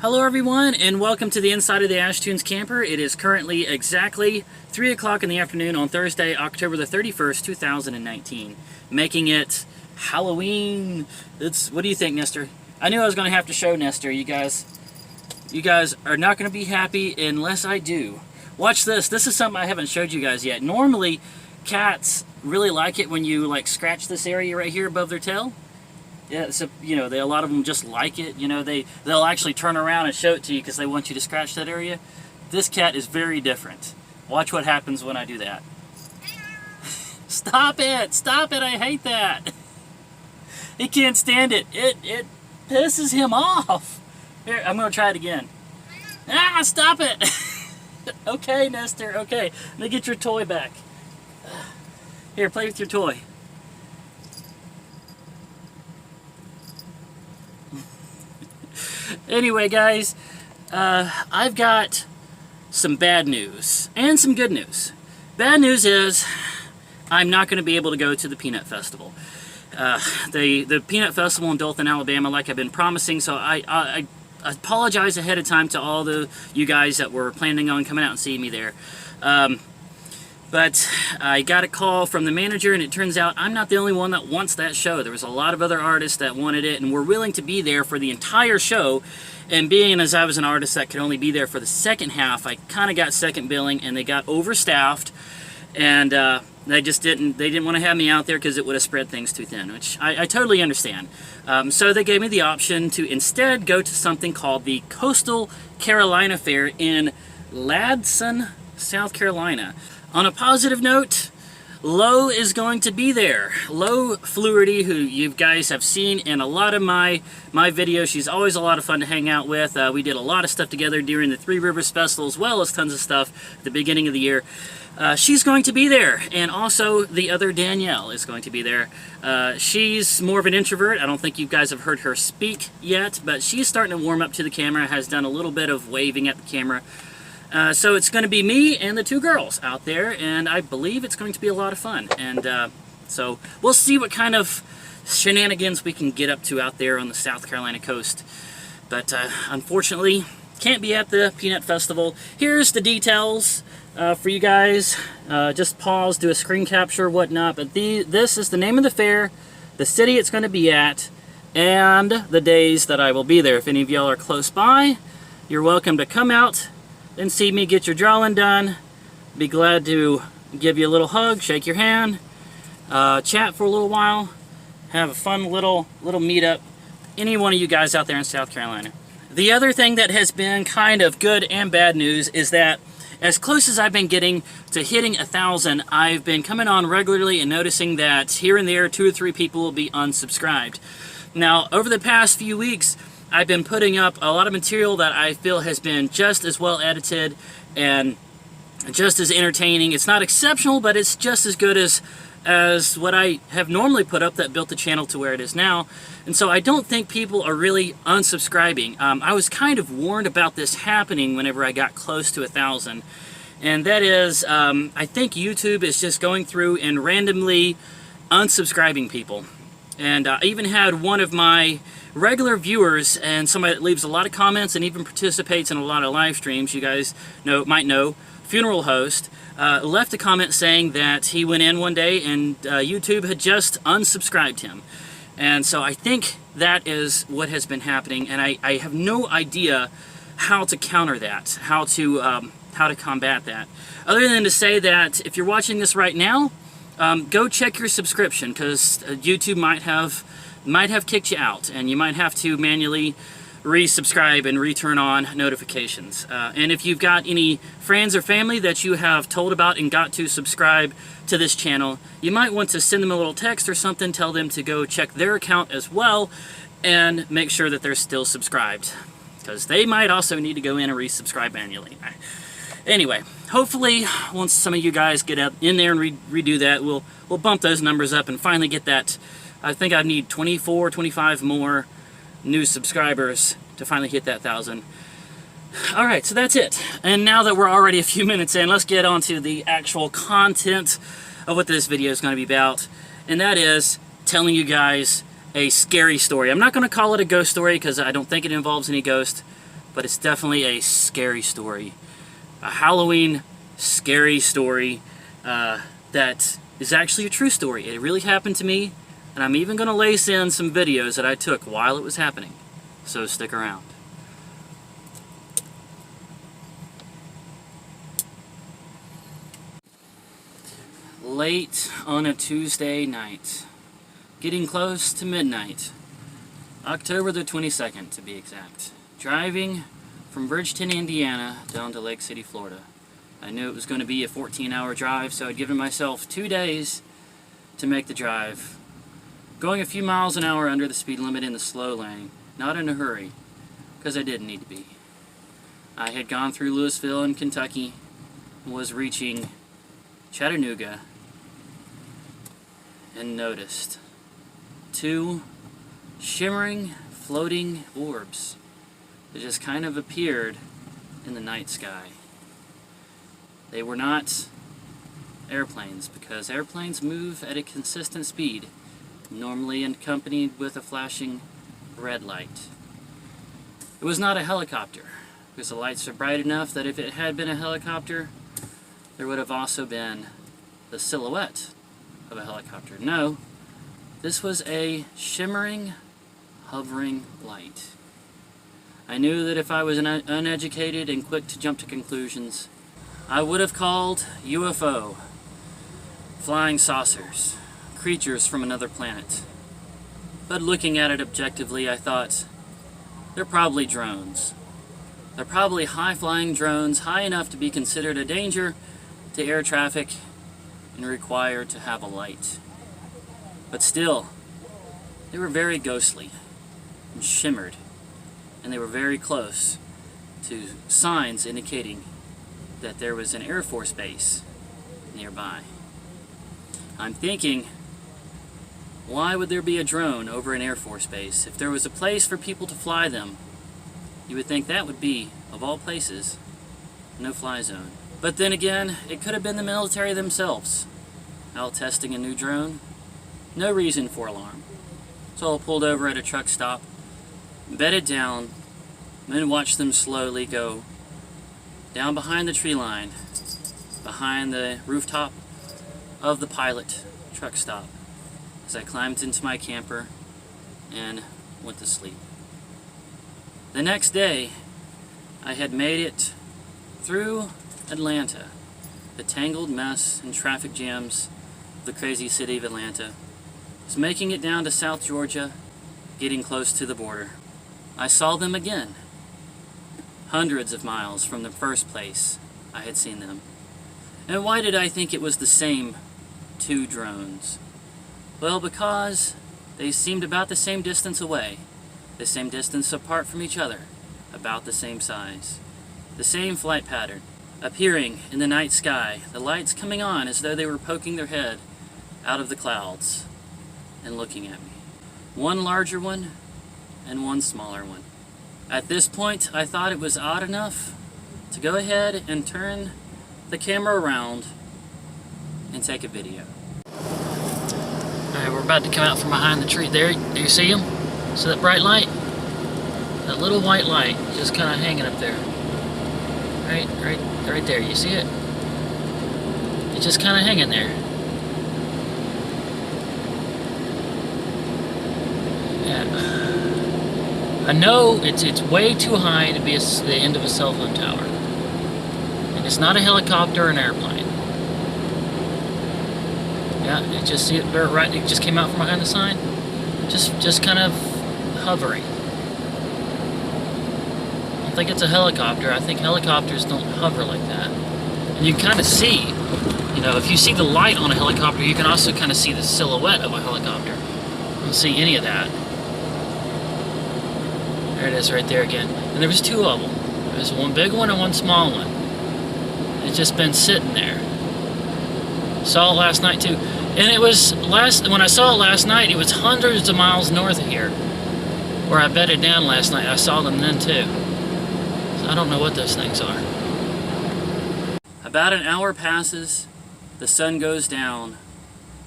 Hello everyone, and welcome to the inside of the Ashtoons camper. It is currently exactly 3 o'clock in the afternoon on Thursday, October the 31st, 2019. Making it Halloween. What do you think, Nestor? I knew I was going to have to show Nestor. You guys are not going to be happy unless I do. Watch this. This is something I haven't showed you guys yet. Normally, cats really like it when you like scratch this area right here above their tail. Yeah, so, you know, a lot of them just like it. You know, they'll actually turn around and show it to you because they want you to scratch that area. This cat is very different. Watch what happens when I do that. Stop it! Stop it! I hate that! He can't stand it. It pisses him off. Here, I'm going to try it again. Ah, stop it! Okay, Nestor, okay. Let me get your toy back. Here, play with your toy. Anyway, guys, I've got some bad news and some good news. Bad news is I'm not going to be able to go to the Peanut Festival. The Peanut Festival in Dothan, Alabama, like I've been promising, so I apologize ahead of time to all you guys that were planning on coming out and seeing me there. But I got a call from the manager, and it turns out I'm not the only one that wants that show. There was a lot of other artists that wanted it and were willing to be there for the entire show. And being as I was an artist that could only be there for the second half, I kind of got second billing, and they got overstaffed. And they didn't want to have me out there because it would have spread things too thin, which I totally understand. So they gave me the option to instead go to something called the Coastal Carolina Fair in Ladson, South Carolina. On a positive note, Lo is going to be there. Lo Fluidity, who you guys have seen in a lot of my videos. She's always a lot of fun to hang out with. We did a lot of stuff together during the Three Rivers Festival, as well as tons of stuff at the beginning of the year. She's going to be there, and also the other Danielle is going to be there. She's more of an introvert. I don't think you guys have heard her speak yet, but she's starting to warm up to the camera, has done a little bit of waving at the camera. So it's going to be me and the two girls out there, and I believe it's going to be a lot of fun. And so we'll see what kind of shenanigans we can get up to out there on the South Carolina coast. But unfortunately, can't be at the Peanut Festival. Here's the details for you guys. Just pause, do a screen capture, whatnot. But this is the name of the fair, the city it's going to be at, and the days that I will be there. If any of y'all are close by, you're welcome to come out and see me get your drawing done. Be glad to give you a little hug, shake your hand, chat for a little while, have a fun little meetup. Any one of you guys out there in South Carolina. The other thing that has been kind of good and bad news is that as close as I've been getting to hitting 1,000, I've been coming on regularly and noticing that here and there 2 or 3 people will be unsubscribed. Now, over the past few weeks, I've been putting up a lot of material that I feel has been just as well edited and just as entertaining. It's not exceptional, but it's just as good as what I have normally put up that built the channel to where it is now. And so I don't think people are really unsubscribing. I was kind of warned about this happening whenever I got close to 1,000. And that is, I think YouTube is just going through and randomly unsubscribing people. And I even had one of my regular viewers and somebody that leaves a lot of comments and even participates in a lot of live streams, you guys might know, funeral host, left a comment saying that he went in one day and YouTube had just unsubscribed him. And so I think that is what has been happening, and I have no idea how to counter that, how to combat that. Other than to say that if you're watching this right now, go check your subscription, because YouTube might have kicked you out, and you might have to manually resubscribe and return on notifications. And if you've got any friends or family that you have told about and got to subscribe to this channel, you might want to send them a little text or something, tell them to go check their account as well, and make sure that they're still subscribed, because they might also need to go in and resubscribe manually. Anyway, hopefully once some of you guys get up in there and redo that, we'll bump those numbers up and finally get that. I think I need 24, 25 more new subscribers to finally hit that 1,000. Alright, so that's it. And now that we're already a few minutes in, let's get on to the actual content of what this video is going to be about. And that is telling you guys a scary story. I'm not going to call it a ghost story because I don't think it involves any ghost, but it's definitely a scary story. A Halloween scary story that is actually a true story. It really happened to me, and I'm even going to lace in some videos that I took while it was happening. So stick around. Late on a Tuesday night, getting close to midnight, October the 22nd to be exact, driving from Bridgeton, Indiana down to Lake City, Florida. I knew it was going to be a 14-hour drive, so I'd given myself 2 days to make the drive. Going a few miles an hour under the speed limit in the slow lane, not in a hurry, because I didn't need to be. I had gone through Louisville in Kentucky and was reaching Chattanooga and noticed 2 shimmering, floating orbs that just kind of appeared in the night sky. They were not airplanes, because airplanes move at a consistent speed, normally accompanied with a flashing red light. It was not a helicopter, because the lights are bright enough that if it had been a helicopter, there would have also been the silhouette of a helicopter. No, this was a shimmering, hovering light. I knew that if I was uneducated and quick to jump to conclusions, I would have called UFO, flying saucers, creatures from another planet. But looking at it objectively, I thought, they're probably drones. They're probably high-flying drones, high enough to be considered a danger to air traffic and required to have a light. But still, they were very ghostly and shimmered, and they were very close to signs indicating that there was an Air Force base nearby. I'm thinking, why would there be a drone over an Air Force base? If there was a place for people to fly them, you would think that would be, of all places, no-fly zone. But then again, it could have been the military themselves, out testing a new drone. No reason for alarm. So I pulled over at a truck stop, bedded down, and then watched them slowly go down behind the tree line, behind the rooftop of the Pilot truck stop, as I climbed into my camper and went to sleep. The next day, I had made it through Atlanta, the tangled mess and traffic jams of the crazy city of Atlanta. Was making it down to South Georgia, getting close to the border. I saw them again, hundreds of miles from the first place I had seen them. And why did I think it was the same 2 drones? Well, because they seemed about the same distance away, the same distance apart from each other, about the same size, the same flight pattern, appearing in the night sky, the lights coming on as though they were poking their head out of the clouds and looking at me. One larger one and one smaller one. At this point, I thought it was odd enough to go ahead and turn the camera around and take a video. Alright, we're about to come out from behind the tree there. Do you see him? See that bright light? That little white light just kind of hanging up there. Right there. You see it? It's just kind of hanging there. Yeah. I know it's way too high to be the end of a cell phone tower. And it's not a helicopter or an airplane. Yeah, you just see it right, it just came out from behind the sign. Just kind of hovering. I don't think it's a helicopter. I think helicopters don't hover like that. And you can kind of see, you know, if you see the light on a helicopter, you can also kind of see the silhouette of a helicopter. You don't see any of that. There it is right there again. And there was 2 of them. There's one big one and one small one. It's just been sitting there. Saw it last night too. And it was when I saw it last night, it was hundreds of miles north of here. Where I bedded down last night. I saw them then too. So I don't know what those things are. About an hour passes, the sun goes down,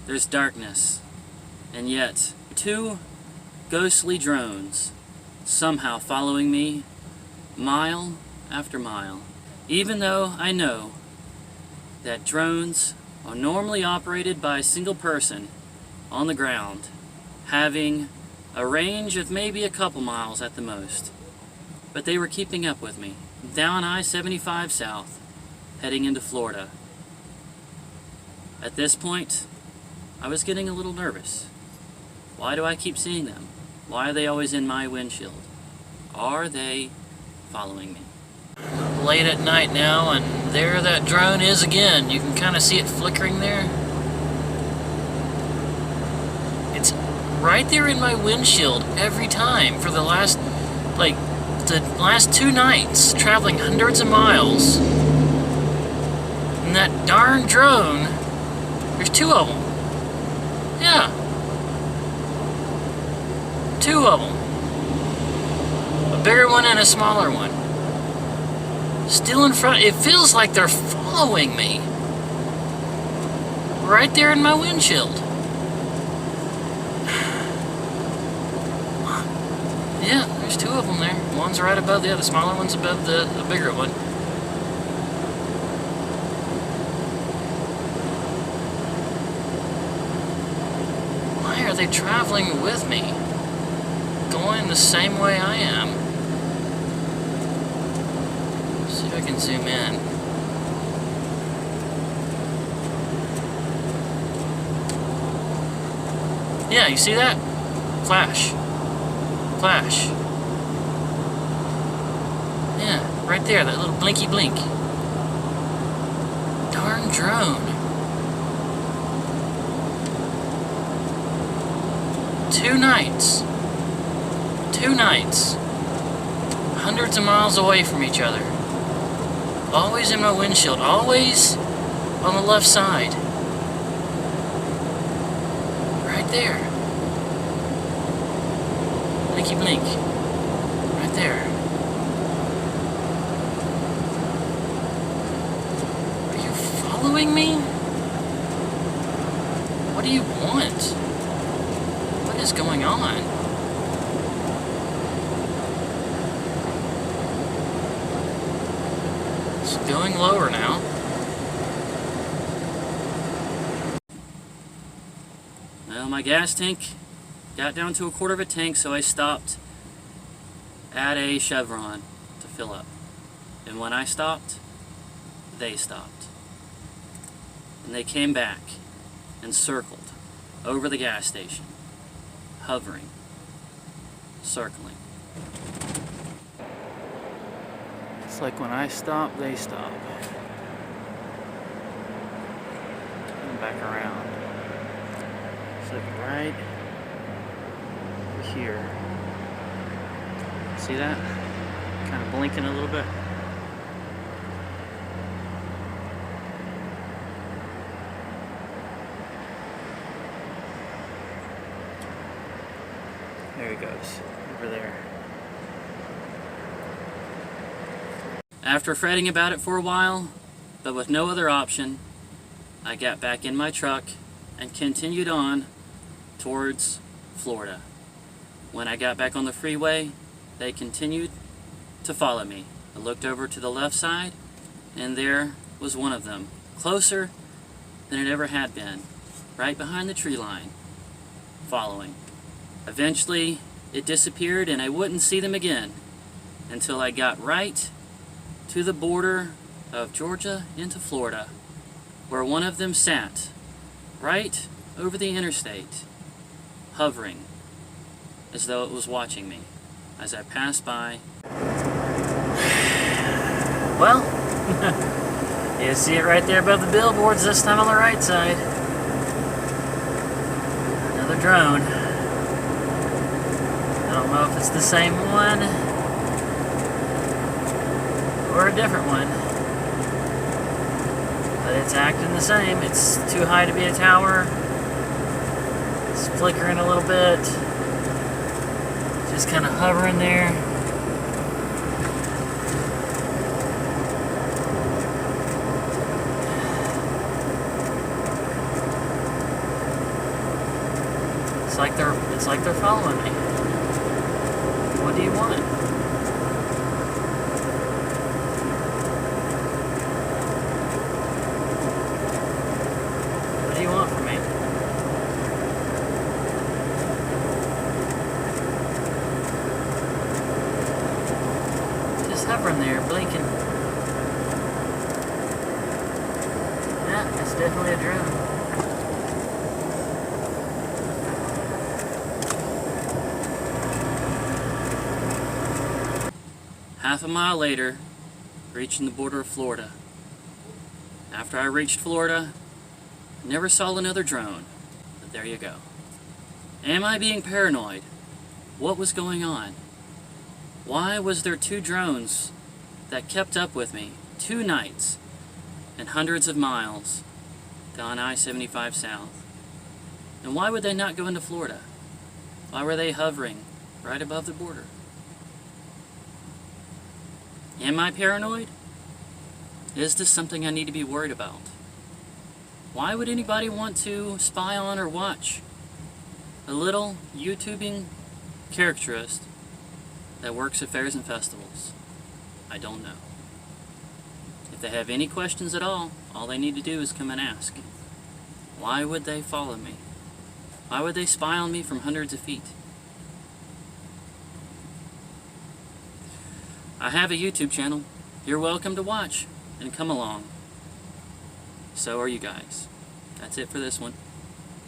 there's darkness, and yet 2 ghostly drones somehow following me mile after mile, even though I know that drones are normally operated by a single person on the ground, having a range of maybe a couple miles at the most. But they were keeping up with me, down I-75 south, heading into Florida. At this point, I was getting a little nervous. Why do I keep seeing them? Why are they always in my windshield? Are they following me? Late at night now, and there that drone is again. You can kind of see it flickering there. It's right there in my windshield every time for the last 2 nights, traveling hundreds of miles. And that darn drone, there's 2 of them. Yeah. 2 of them. A bigger one and a smaller one. Still in front. It feels like they're following me. Right there in my windshield. Yeah, there's 2 of them there. One's right above the other. The smaller one's above the bigger one. Why are they traveling with me? Going the same way I am. See if I can zoom in. Yeah, you see that? Flash. Flash. Yeah, right there, that little blinky blink. Darn drone. 2 nights. 2 nights. Hundreds of miles away from each other. Always in my windshield. Always on the left side. Right there. Blinky blink. Right there. Are you following me? What do you want? What is going on? It's going lower now. Well, my gas tank got down to 1/4 of a tank, so I stopped at a Chevron to fill up. And when I stopped, they stopped. And they came back and circled over the gas station, hovering, circling. It's like when I stop, they stop. Come back around. It's like right here. See that? Kind of blinking a little bit. There he goes, over there. After fretting about it for a while, but with no other option, I got back in my truck and continued on towards Florida. When I got back on the freeway, they continued to follow me. I looked over to the left side, and there was one of them, closer than it ever had been, right behind the tree line, following. Eventually, it disappeared, and I wouldn't see them again until I got right to the border of Georgia into Florida, where one of them sat right over the interstate, hovering as though it was watching me as I passed by. Well, you see it right there above the billboards, this time on the right side. Another drone. I don't know if it's the same one or a different one, but it's acting the same. It's too high to be a tower. It's flickering a little bit. Just kind of hovering there. It's like they're following me. What do you want? hovering there, blinking. Yeah, it's definitely a drone. Half a mile later, reaching the border of Florida. After I reached Florida, never saw another drone, but there you go. Am I being paranoid? What was going on? Why was there 2 drones that kept up with me 2 nights and hundreds of miles down I-75 south? And why would they not go into Florida? Why were they hovering right above the border? Am I paranoid? Is this something I need to be worried about? Why would anybody want to spy on or watch a little YouTubing caricaturist that works at fairs and festivals? I don't know. If they have any questions at all they need to do is come and ask. Why would they follow me? Why would they spy on me from hundreds of feet? I have a YouTube channel. You're welcome to watch and come along. So are you guys. That's it for this one.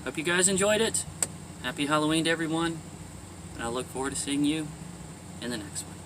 Hope you guys enjoyed it. Happy Halloween to everyone. And I look forward to seeing you in the next one.